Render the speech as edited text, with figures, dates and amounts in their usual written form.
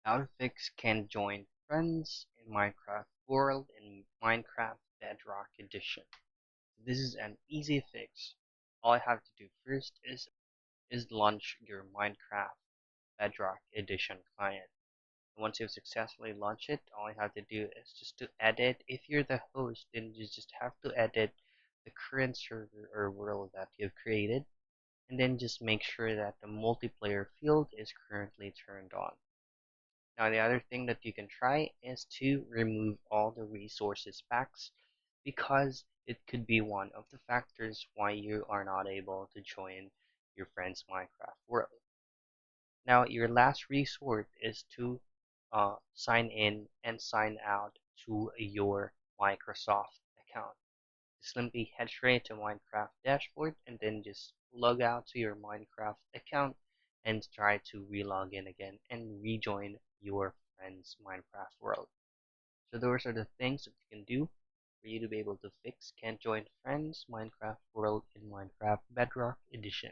How to fix can't join friends in Minecraft World in Minecraft Bedrock Edition. This is an easy fix. All I have to do first is launch your Minecraft Bedrock Edition client. Once you've successfully launched it, all you have to do is just to edit. If you're the host, then you just have to edit the current server or world that you've created, and then just make sure that the multiplayer field is currently turned on. Now the other thing that you can try is to remove all the resources packs, because it could be one of the factors why you are not able to join your friend's Minecraft world. Now your last resort is to sign in and sign out to your Microsoft account. Simply head straight to Minecraft dashboard and then just log out to your Minecraft account and try to relog in again and rejoin your friend's Minecraft world. So those are the things that you can do for you to be able to fix can't join friends Minecraft world in Minecraft Bedrock Edition.